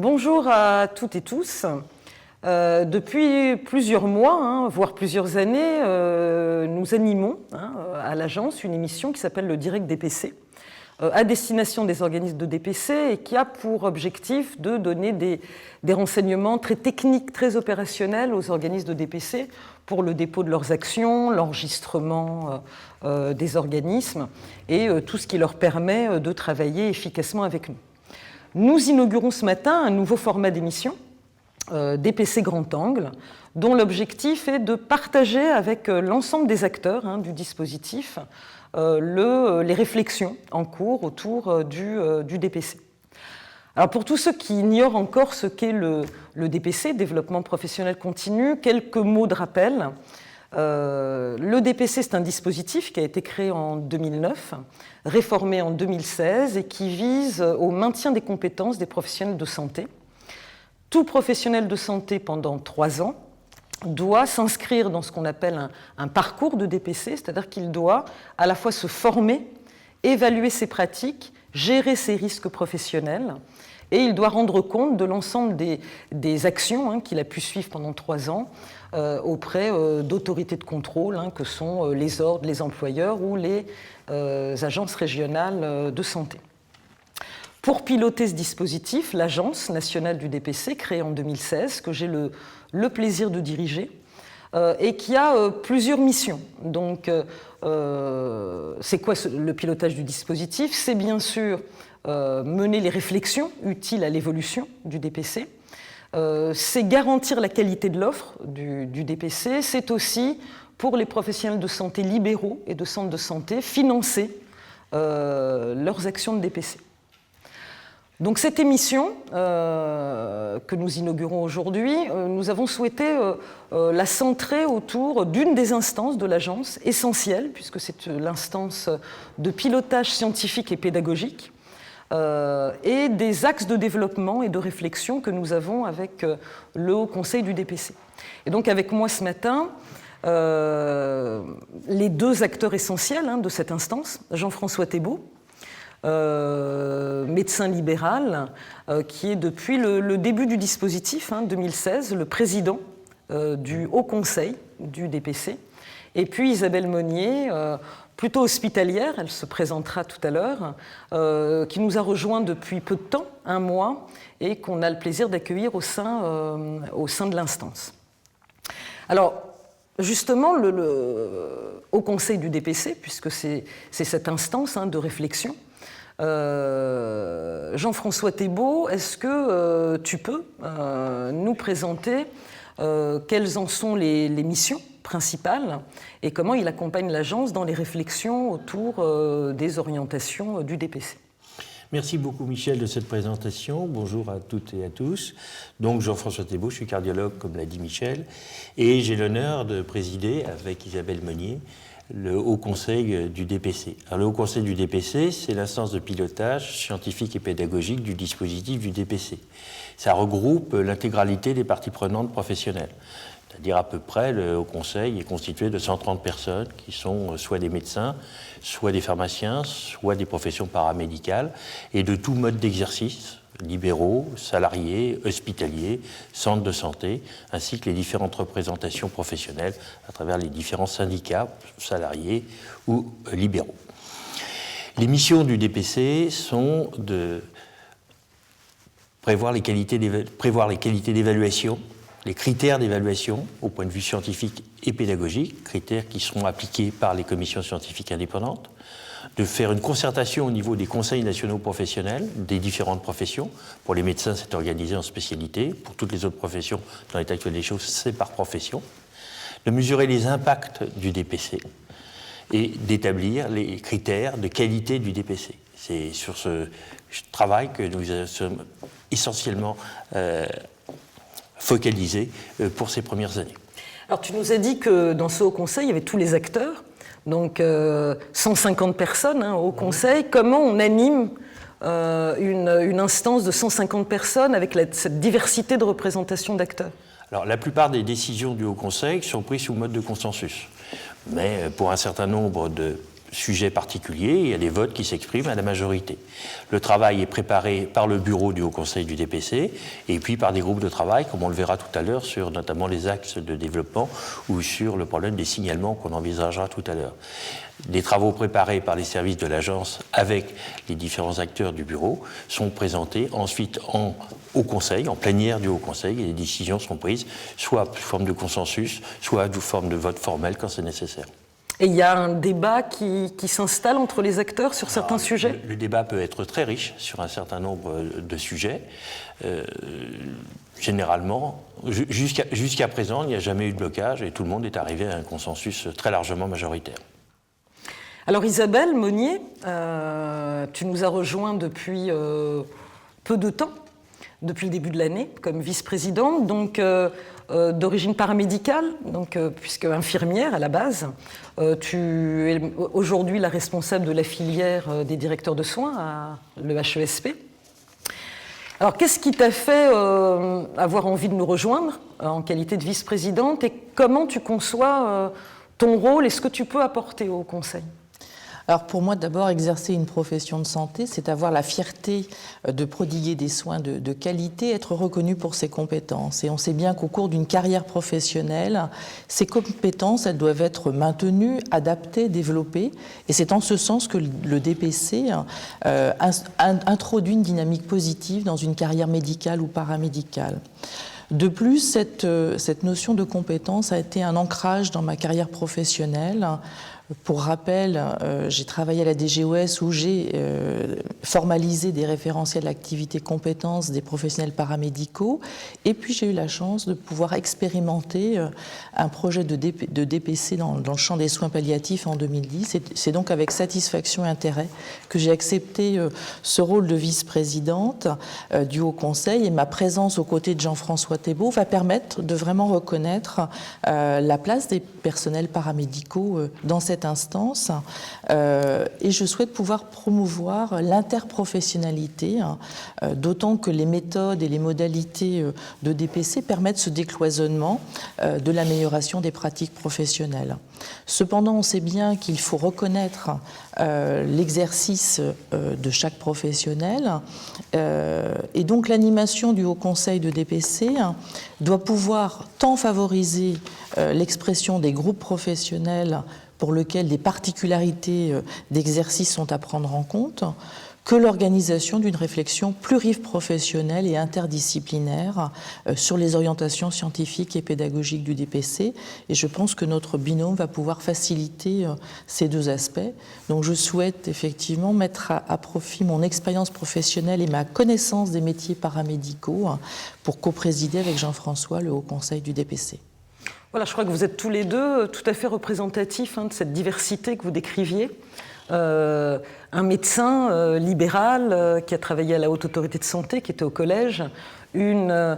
Bonjour à toutes et tous. Depuis plusieurs mois, voire plusieurs années, nous animons à l'agence une émission qui s'appelle le Direct DPC, à destination des organismes de DPC et qui a pour objectif de donner des renseignements très techniques, très opérationnels aux organismes de DPC pour le dépôt de leurs actions, l'enregistrement des organismes et tout ce qui leur permet de travailler efficacement avec nous. Nous inaugurons ce matin un nouveau format d'émission, DPC Grand Angle, dont l'objectif est de partager avec l'ensemble des acteurs du dispositif les réflexions en cours autour du DPC. Alors pour tous ceux qui ignorent encore ce qu'est le DPC, développement professionnel continu, quelques mots de rappel. Le DPC, c'est un dispositif qui a été créé en 2009, réformé en 2016 et qui vise au maintien des compétences des professionnels de santé. Tout professionnel de santé pendant 3 ans doit s'inscrire dans ce qu'on appelle un parcours de DPC, c'est-à-dire qu'il doit à la fois se former, évaluer ses pratiques, gérer ses risques professionnels, et il doit rendre compte de l'ensemble des actions qu'il a pu suivre pendant 3 ans auprès d'autorités de contrôle que sont les ordres, les employeurs ou les agences régionales de santé. Pour piloter ce dispositif, l'Agence nationale du DPC, créée en 2016, que j'ai le plaisir de diriger, et qui a plusieurs missions. Donc, c'est quoi le pilotage du dispositif? C'est bien sûr mener les réflexions utiles à l'évolution du DPC, c'est garantir la qualité de l'offre du DPC, c'est aussi, pour les professionnels de santé libéraux et de centres de santé, financer leurs actions de DPC. Donc cette émission que nous inaugurons aujourd'hui, nous avons souhaité la centrer autour d'une des instances de l'agence, essentielle, puisque c'est l'instance de pilotage scientifique et pédagogique, et des axes de développement et de réflexion que nous avons avec le Haut Conseil du DPC. Et donc avec moi ce matin, les 2 acteurs essentiels de cette instance, Jean-François Thébault, médecin libéral, qui est depuis le début du dispositif, 2016, le président du Haut Conseil du DPC, et puis Isabelle Monnier, plutôt hospitalière, elle se présentera tout à l'heure, qui nous a rejoints depuis peu de temps, 1 mois, et qu'on a le plaisir d'accueillir au sein de l'instance. Alors, justement, le Haut Conseil du DPC, puisque c'est cette instance de réflexion, Jean-François Thébault, est-ce que tu peux nous présenter quelles en sont les missions principales et comment il accompagne l'agence dans les réflexions autour des orientations du DPC? Merci beaucoup Michel de cette présentation. Bonjour à toutes et à tous. Donc Jean-François Thébault, je suis cardiologue comme l'a dit Michel et j'ai l'honneur de présider avec Isabelle Monnier le Haut Conseil du DPC. Alors, le Haut Conseil du DPC, c'est l'instance de pilotage scientifique et pédagogique du dispositif du DPC. Ça regroupe l'intégralité des parties prenantes professionnelles. C'est-à-dire à peu près, le Haut Conseil est constitué de 130 personnes qui sont soit des médecins, soit des pharmaciens, soit des professions paramédicales, et de tout mode d'exercice, libéraux, salariés, hospitaliers, centres de santé, ainsi que les différentes représentations professionnelles à travers les différents syndicats, salariés ou libéraux. Les missions du DPC sont de prévoir les qualités d'évaluation, les critères d'évaluation au point de vue scientifique et pédagogique, critères qui seront appliqués par les commissions scientifiques indépendantes, de faire une concertation au niveau des conseils nationaux professionnels des différentes professions. Pour les médecins, c'est organisé en spécialité. Pour toutes les autres professions, dans l'état actuel des choses, c'est par profession. De mesurer les impacts du DPC et d'établir les critères de qualité du DPC. C'est sur ce travail que nous sommes essentiellement focalisés pour ces premières années. Alors tu nous as dit que dans ce Haut Conseil, il y avait tous les acteurs, donc 150 personnes au Conseil. Comment on anime une instance de 150 personnes avec cette diversité de représentation d'acteurs? Alors, la plupart des décisions du Haut Conseil sont prises sous mode de consensus. Mais pour un certain nombre de sujet particulier, il y a des votes qui s'expriment à la majorité. Le travail est préparé par le bureau du Haut Conseil du DPC et puis par des groupes de travail, comme on le verra tout à l'heure, sur notamment les axes de développement ou sur le problème des signalements qu'on envisagera tout à l'heure. Des travaux préparés par les services de l'agence avec les différents acteurs du bureau sont présentés ensuite au Conseil, en plénière du Haut Conseil, et les décisions sont prises soit sous forme de consensus, soit sous forme de vote formel quand c'est nécessaire. Et il y a un débat qui s'installe entre les acteurs sur certains sujets ? Le débat peut être très riche sur un certain nombre de sujets. Généralement, jusqu'à présent, il n'y a jamais eu de blocage et tout le monde est arrivé à un consensus très largement majoritaire. Alors Isabelle Monnier, tu nous as rejoint depuis peu de temps, depuis le début de l'année, comme vice-présidente, donc d'origine paramédicale, donc, puisque infirmière à la base. Tu es aujourd'hui la responsable de la filière des directeurs de soins à l'EHESP. Alors qu'est-ce qui t'a fait avoir envie de nous rejoindre en qualité de vice-présidente et comment tu conçois ton rôle et ce que tu peux apporter au Conseil ? Alors pour moi, d'abord, exercer une profession de santé, c'est avoir la fierté de prodiguer des soins de qualité, être reconnu pour ses compétences. Et on sait bien qu'au cours d'une carrière professionnelle, ces compétences, elles doivent être maintenues, adaptées, développées. Et c'est en ce sens que le DPC introduit une dynamique positive dans une carrière médicale ou paramédicale. De plus, cette notion de compétence a été un ancrage dans ma carrière professionnelle. Pour rappel, j'ai travaillé à la DGOS où j'ai formalisé des référentiels d'activité compétences des professionnels paramédicaux et puis j'ai eu la chance de pouvoir expérimenter un projet de DPC dans le champ des soins palliatifs en 2010. C'est donc avec satisfaction et intérêt que j'ai accepté ce rôle de vice-présidente du Haut Conseil et ma présence aux côtés de Jean-François Thébault va permettre de vraiment reconnaître la place des personnels paramédicaux dans cette instance et je souhaite pouvoir promouvoir l'interprofessionnalité, d'autant que les méthodes et les modalités de DPC permettent ce décloisonnement de l'amélioration des pratiques professionnelles. Cependant, on sait bien qu'il faut reconnaître l'exercice de chaque professionnel et donc l'animation du Haut Conseil de DPC doit pouvoir tant favoriser l'expression des groupes professionnels pour lesquels des particularités d'exercice sont à prendre en compte, que l'organisation d'une réflexion pluriprofessionnelle et interdisciplinaire sur les orientations scientifiques et pédagogiques du DPC. Et je pense que notre binôme va pouvoir faciliter ces deux aspects. Donc je souhaite effectivement mettre à profit mon expérience professionnelle et ma connaissance des métiers paramédicaux pour coprésider avec Jean-François le Haut Conseil du DPC. Voilà, je crois que vous êtes tous les deux tout à fait représentatifs de cette diversité que vous décriviez. Un médecin libéral qui a travaillé à la Haute Autorité de Santé, qui était au collège, une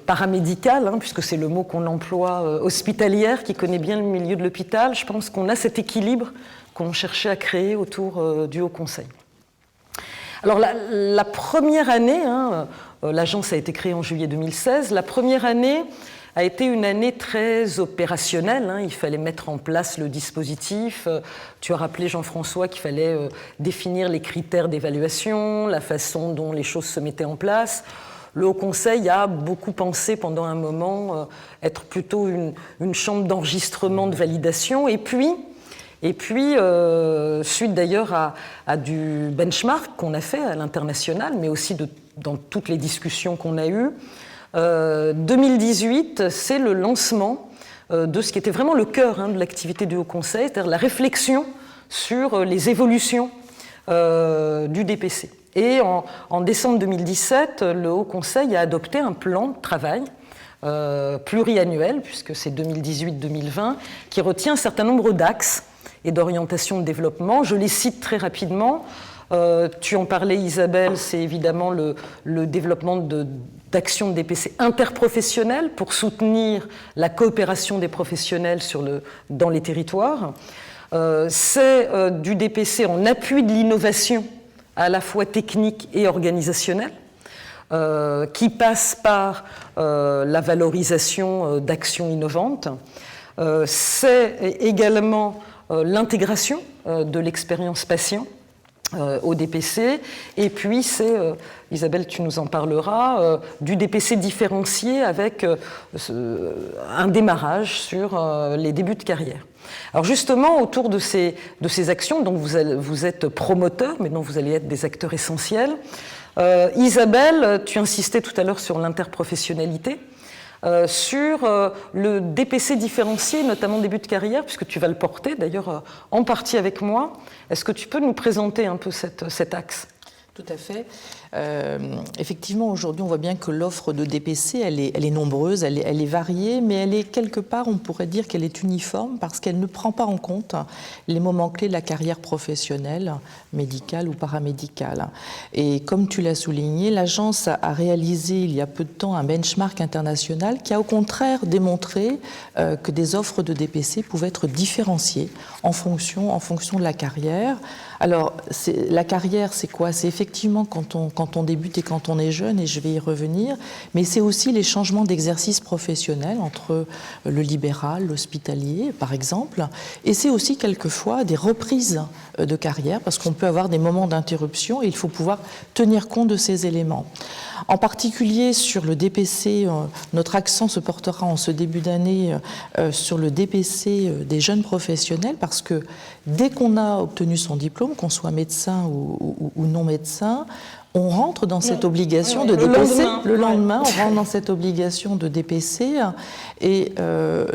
paramédicale, puisque c'est le mot qu'on emploie, hospitalière, qui connaît bien le milieu de l'hôpital. Je pense qu'on a cet équilibre qu'on cherchait à créer autour du Haut Conseil. Alors la première année, l'agence a été créée en juillet 2016, la première année a été une année très opérationnelle. Il fallait mettre en place le dispositif. Tu as rappelé, Jean-François, qu'il fallait définir les critères d'évaluation, la façon dont les choses se mettaient en place. Le Haut Conseil a beaucoup pensé pendant un moment être plutôt une chambre d'enregistrement, de validation. Et puis suite d'ailleurs à du benchmark qu'on a fait à l'international, mais aussi dans toutes les discussions qu'on a eues, 2018, c'est le lancement de ce qui était vraiment le cœur de l'activité du Haut Conseil, c'est-à-dire la réflexion sur les évolutions du DPC. Et en décembre 2017, le Haut Conseil a adopté un plan de travail pluriannuel, puisque c'est 2018-2020, qui retient un certain nombre d'axes et d'orientations de développement. Je les cite très rapidement. Tu en parlais, Isabelle, c'est évidemment le développement d'actions de DPC interprofessionnelles pour soutenir la coopération des professionnels dans les territoires. C'est du DPC en appui de l'innovation à la fois technique et organisationnelle, qui passe par la valorisation d'actions innovantes. C'est également l'intégration de l'expérience patient au DPC, et puis c'est, Isabelle, tu nous en parleras, du DPC différencié avec un démarrage sur les débuts de carrière. Alors justement, autour de ces actions dont vous êtes promoteur, mais dont vous allez être des acteurs essentiels, Isabelle, tu insistais tout à l'heure sur l'interprofessionnalité, sur le DPC différencié, notamment début de carrière, puisque tu vas le porter d'ailleurs en partie avec moi. Est-ce que tu peux nous présenter un peu cet axe ? Tout à fait. Effectivement, aujourd'hui, on voit bien que l'offre de DPC, elle est nombreuse, elle est variée, mais elle est quelque part, on pourrait dire qu'elle est uniforme parce qu'elle ne prend pas en compte les moments clés de la carrière professionnelle, médicale ou paramédicale. Et comme tu l'as souligné, l'agence a réalisé il y a peu de temps un benchmark international qui a au contraire démontré que des offres de DPC pouvaient être différenciées en fonction de la carrière. Alors, la carrière, c'est quoi ? C'est effectivement quand on débute et quand on est jeune, et je vais y revenir, mais c'est aussi les changements d'exercice professionnel entre le libéral, l'hospitalier, par exemple, et c'est aussi quelquefois des reprises de carrière, parce qu'on peut avoir des moments d'interruption et il faut pouvoir tenir compte de ces éléments. En particulier sur le DPC, notre accent se portera en ce début d'année sur le DPC des jeunes professionnels, parce que dès qu'on a obtenu son diplôme, qu'on soit médecin ou non médecin, on rentre dans cette obligation de DPC. Le lendemain, on rentre dans cette obligation de DPC et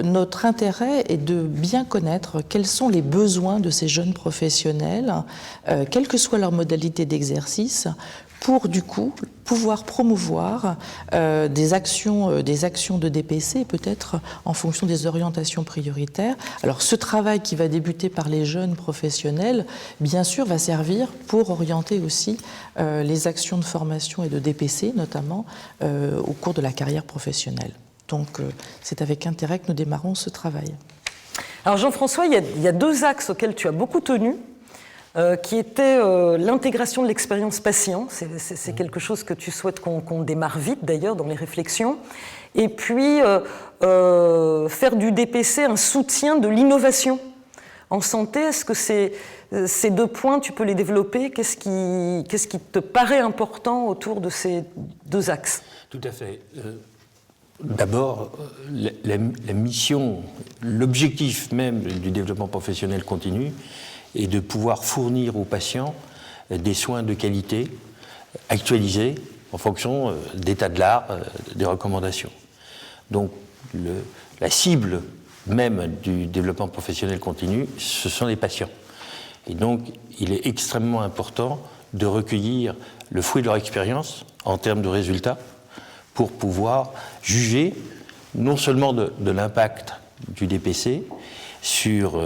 notre intérêt est de bien connaître quels sont les besoins de ces jeunes professionnels, quelle que soit leur modalité d'exercice, pour du coup pouvoir promouvoir des actions de DPC, peut-être en fonction des orientations prioritaires. Alors ce travail qui va débuter par les jeunes professionnels, bien sûr, va servir pour orienter aussi les actions de formation et de DPC, notamment au cours de la carrière professionnelle. Donc c'est avec intérêt que nous démarrons ce travail. Alors Jean-François, il y a deux axes auxquels tu as beaucoup tenu, qui était l'intégration de l'expérience patient. C'est quelque chose que tu souhaites qu'on démarre vite d'ailleurs dans les réflexions. Et puis faire du DPC un soutien de l'innovation en santé. Est-ce que ces deux points, tu peux les développer ? Qu'est-ce qui te paraît important autour de ces deux axes ? Tout à fait. D'abord, la mission, l'objectif même du développement professionnel continu est de pouvoir fournir aux patients des soins de qualité actualisés en fonction d'état de l'art, des recommandations. Donc la cible même du développement professionnel continu, ce sont les patients. Et donc il est extrêmement important de recueillir le fruit de leur expérience en termes de résultats pour pouvoir juger non seulement de l'impact du DPC sur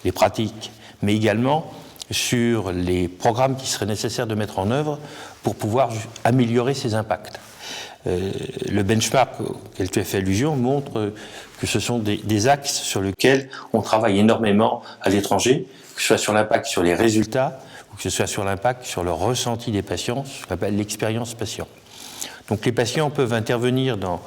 les pratiques, mais également sur les programmes qui seraient nécessaires de mettre en œuvre pour pouvoir améliorer ces impacts. Le benchmark auquel tu as fait allusion montre que ce sont des axes sur lesquels on travaille énormément à l'étranger, que ce soit sur l'impact sur les résultats ou que ce soit sur l'impact sur le ressenti des patients, ce qu'on appelle l'expérience patient. Donc les patients peuvent intervenir dans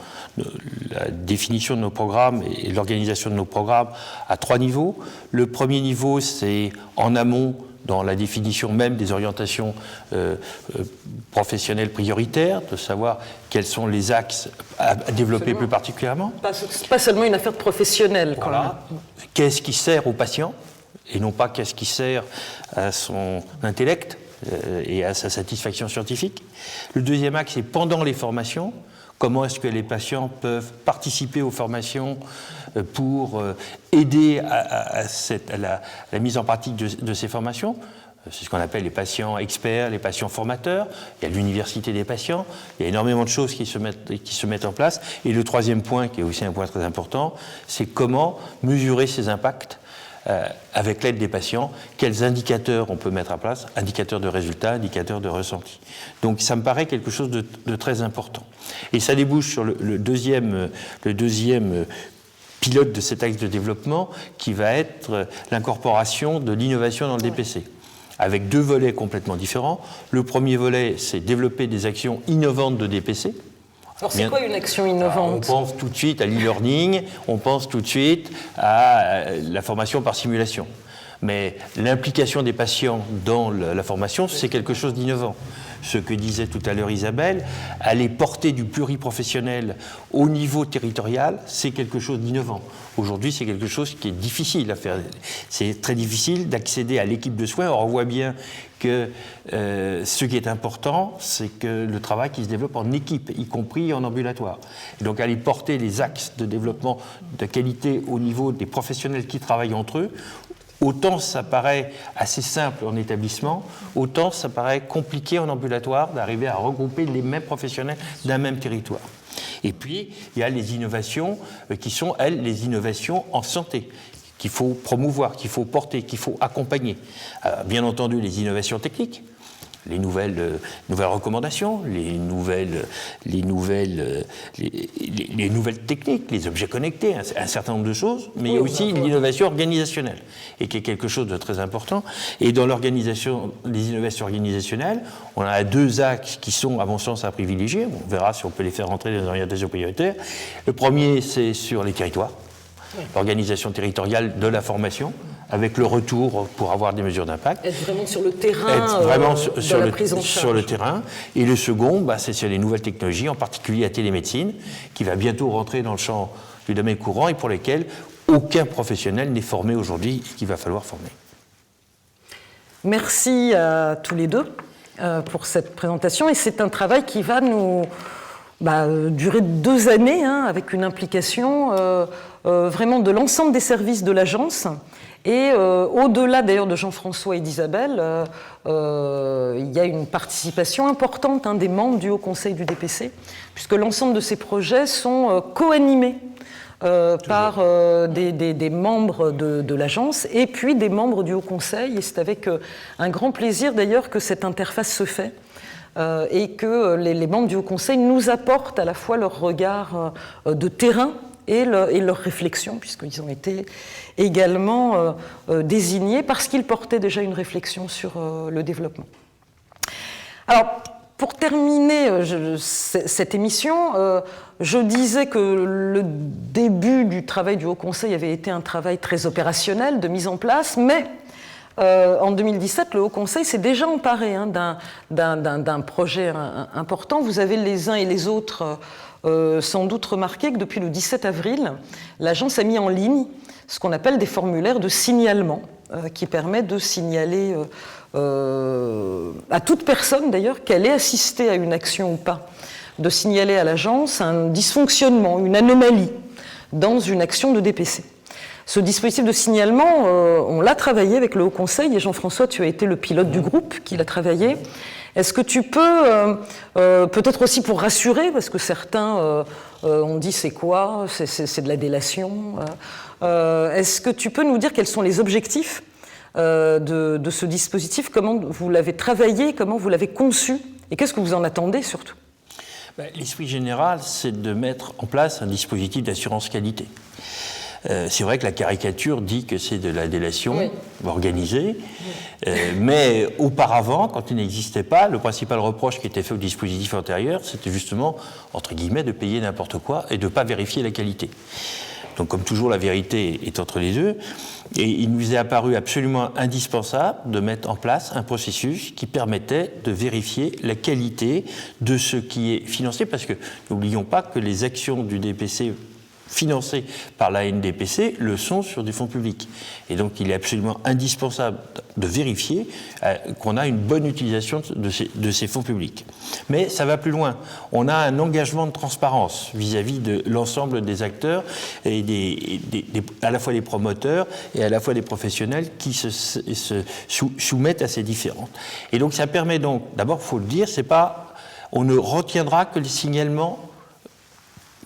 la définition de nos programmes et l'organisation de nos programmes à trois niveaux. Le premier niveau, c'est en amont, dans la définition même des orientations professionnelles prioritaires, de savoir quels sont les axes à développer plus particulièrement. Pas seulement une affaire de professionnel. Voilà. Qu'est-ce qui sert au patient et non pas qu'est-ce qui sert à son intellect et à sa satisfaction scientifique. Le deuxième axe, c'est pendant les formations. Comment est-ce que les patients peuvent participer aux formations pour aider à la mise en pratique de ces formations ? C'est ce qu'on appelle les patients experts, les patients formateurs. Il y a l'université des patients. Il y a énormément de choses qui se mettent en place. Et le troisième point, qui est aussi un point très important, c'est comment mesurer ces impacts avec l'aide des patients, quels indicateurs on peut mettre en place, indicateurs de résultats, indicateurs de ressenti. Donc ça me paraît quelque chose de très important. Et ça débouche sur le deuxième pilote de cet axe de développement qui va être l'incorporation de l'innovation dans le DPC, avec deux volets complètement différents. Le premier volet, c'est développer des actions innovantes de DPC. Alors c'est quoi une action innovante ? On pense tout de suite à l'e-learning, on pense tout de suite à la formation par simulation. Mais l'implication des patients dans la formation, c'est quelque chose d'innovant. Ce que disait tout à l'heure Isabelle, aller porter du pluriprofessionnel au niveau territorial, c'est quelque chose d'innovant. Aujourd'hui, c'est quelque chose qui est difficile à faire. C'est très difficile d'accéder à l'équipe de soins. Or, on voit bien que ce qui est important, c'est que le travail qui se développe en équipe, y compris en ambulatoire. Et donc, aller porter les axes de développement de qualité au niveau des professionnels qui travaillent entre eux, autant ça paraît assez simple en établissement, autant ça paraît compliqué en ambulatoire d'arriver à regrouper les mêmes professionnels d'un même territoire. Et puis, il y a les innovations qui sont, elles, les innovations en santé, qu'il faut promouvoir, qu'il faut porter, qu'il faut accompagner. Bien entendu, les innovations techniques, les nouvelles recommandations, les nouvelles techniques, les objets connectés, un certain nombre de choses, mais il y a aussi l'innovation organisationnelle, et qui est quelque chose de très important. Et dans l'organisation, les innovations organisationnelles, on a deux axes qui sont, à mon sens, à privilégier. On verra si on peut les faire rentrer dans les orientations prioritaires. Le premier, c'est sur les territoires, l'organisation territoriale de la formation, avec le retour pour avoir des mesures d'impact. Être vraiment sur le terrain, être vraiment sur le terrain. Et le second, c'est sur les nouvelles technologies, en particulier la télémédecine, qui va bientôt rentrer dans le champ du domaine courant et pour lesquelles aucun professionnel n'est formé aujourd'hui et qu'il va falloir former. Merci à tous les deux pour cette présentation. Et c'est un travail qui va nous durer 2 années, avec une implication vraiment de l'ensemble des services de l'agence. Et au-delà d'ailleurs de Jean-François et d'Isabelle, il y a une participation importante des membres du Haut Conseil du DPC, puisque l'ensemble de ces projets sont co-animés par des membres de l'agence et puis des membres du Haut Conseil. Et c'est avec un grand plaisir d'ailleurs que cette interface se fait. Et que les membres du Haut Conseil nous apportent à la fois leur regard de terrain et leur réflexion, puisqu'ils ont été également désignés parce qu'ils portaient déjà une réflexion sur le développement. Alors, pour terminer cette émission, je disais que le début du travail du Haut Conseil avait été un travail très opérationnel de mise en place, mais en 2017, le Haut Conseil s'est déjà emparé d'un projet important. Vous avez les uns et les autres sans doute remarqué que depuis le 17 avril, l'agence a mis en ligne ce qu'on appelle des formulaires de signalement, qui permet de signaler à toute personne d'ailleurs qu'elle ait assisté à une action ou pas, de signaler à l'agence un dysfonctionnement, une anomalie dans une action de DPC. Ce dispositif de signalement, on l'a travaillé avec le Haut Conseil, et Jean-François, tu as été le pilote du groupe qui l'a travaillé. Est-ce que tu peux, peut-être aussi pour rassurer, parce que certains ont dit c'est quoi, c'est de la délation, est-ce que tu peux nous dire quels sont les objectifs de ce dispositif, comment vous l'avez travaillé, comment vous l'avez conçu, et qu'est-ce que vous en attendez surtout ? L'esprit général, c'est de mettre en place un dispositif d'assurance qualité. C'est vrai que la caricature dit que c'est de la délation organisée, mais auparavant, quand il n'existait pas, le principal reproche qui était fait au dispositif antérieur, c'était justement, entre guillemets, de payer n'importe quoi et de ne pas vérifier la qualité. Donc, comme toujours, la vérité est entre les deux, et il nous est apparu absolument indispensable de mettre en place un processus qui permettait de vérifier la qualité de ce qui est financé, parce que n'oublions pas que les actions du DPC financés par la NDPC le sont sur des fonds publics. Et donc, il est absolument indispensable de vérifier qu'on a une bonne utilisation de ces fonds publics. Mais ça va plus loin. On a un engagement de transparence vis-à-vis de l'ensemble des acteurs, et à la fois des promoteurs et à la fois des professionnels qui se soumettent à ces différentes. Et donc, ça permet donc, d'abord, il faut le dire, on ne retiendra que les signalements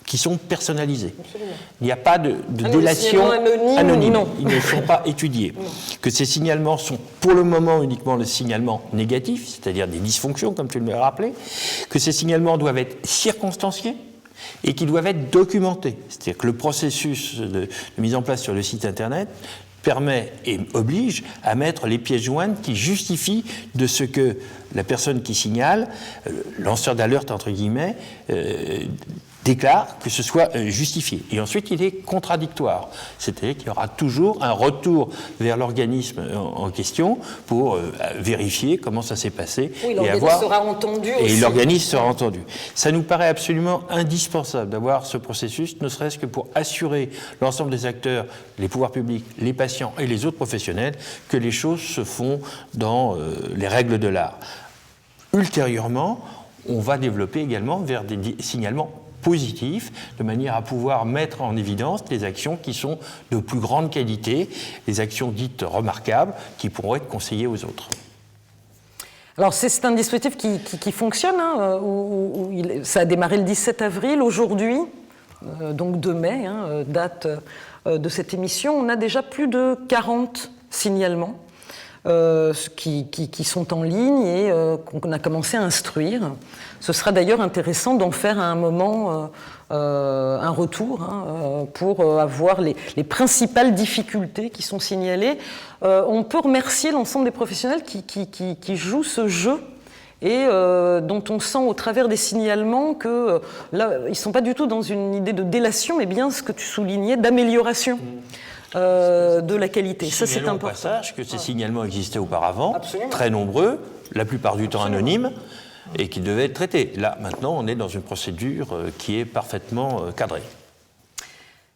qui sont personnalisés. Absolument. Il n'y a pas de délation anonyme. Non. Ils ne sont pas étudiés. Non. Que ces signalements sont pour le moment uniquement le signalement négatif, c'est-à-dire des dysfonctions, comme tu l'as rappelé, que ces signalements doivent être circonstanciés et qu'ils doivent être documentés. C'est-à-dire que le processus de mise en place sur le site Internet permet et oblige à mettre les pièces jointes qui justifient de ce que la personne qui signale, lanceur d'alerte entre guillemets, déclare que ce soit justifié. Et ensuite, il est contradictoire. C'est-à-dire qu'il y aura toujours un retour vers l'organisme en question pour vérifier comment ça s'est passé. Oui, l'organisme sera entendu aussi. Et l'organisme sera entendu. Ça nous paraît absolument indispensable d'avoir ce processus, ne serait-ce que pour assurer l'ensemble des acteurs, les pouvoirs publics, les patients et les autres professionnels, que les choses se font dans les règles de l'art. Ultérieurement, on va développer également vers des signalements positifs, de manière à pouvoir mettre en évidence les actions qui sont de plus grande qualité, les actions dites remarquables, qui pourront être conseillées aux autres. Alors c'est un dispositif qui fonctionne, hein, ça a démarré le 17 avril, aujourd'hui, donc 2 mai, hein, date de cette émission, on a déjà plus de 40 signalements qui sont en ligne et qu'on a commencé à instruire. Ce sera d'ailleurs intéressant d'en faire à un moment un retour, hein, pour avoir les principales difficultés qui sont signalées. On peut remercier l'ensemble des professionnels qui jouent ce jeu et dont on sent au travers des signalements que là, ils ne sont pas du tout dans une idée de délation, mais bien ce que tu soulignais, d'amélioration. De la qualité. Ça, c'est important. Au passage que ces signalements existaient auparavant, absolument, très nombreux, la plupart du temps anonymes, et qui devaient être traités. Là, maintenant, on est dans une procédure qui est parfaitement cadrée.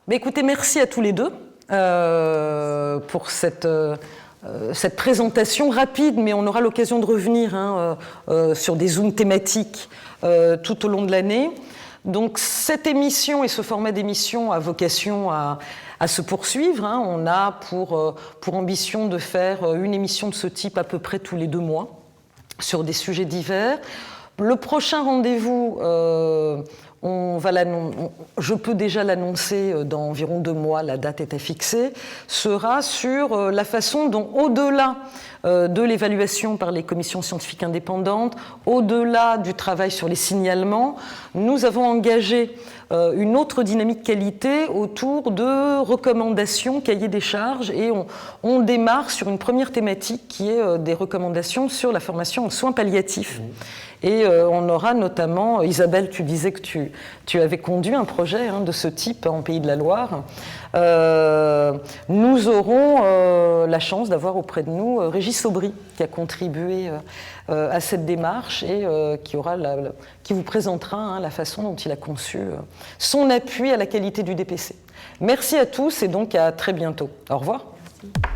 Mais écoutez, merci à tous les deux pour cette présentation rapide, mais on aura l'occasion de revenir, hein, sur des zooms thématiques tout au long de l'année. Donc cette émission et ce format d'émission a vocation à se poursuivre, hein. On a pour ambition de faire une émission de ce type à peu près tous les 2 mois sur des sujets divers. Le prochain rendez-vous, je peux déjà l'annoncer dans environ 2 mois, la date est à fixer, sera sur la façon dont, au-delà de l'évaluation par les commissions scientifiques indépendantes, au-delà du travail sur les signalements, nous avons engagé une autre dynamique qualité autour de recommandations, cahiers des charges, et on démarre sur une première thématique qui est des recommandations sur la formation en soins palliatifs. Et on aura notamment, Isabelle, tu disais que tu avais conduit un projet, hein, de ce type en Pays de la Loire. Nous aurons la chance d'avoir auprès de nous Régis Aubry, qui a contribué à cette démarche et qui vous présentera, hein, la façon dont il a conçu son appui à la qualité du DPC. Merci à tous et donc à très bientôt. Au revoir. Merci.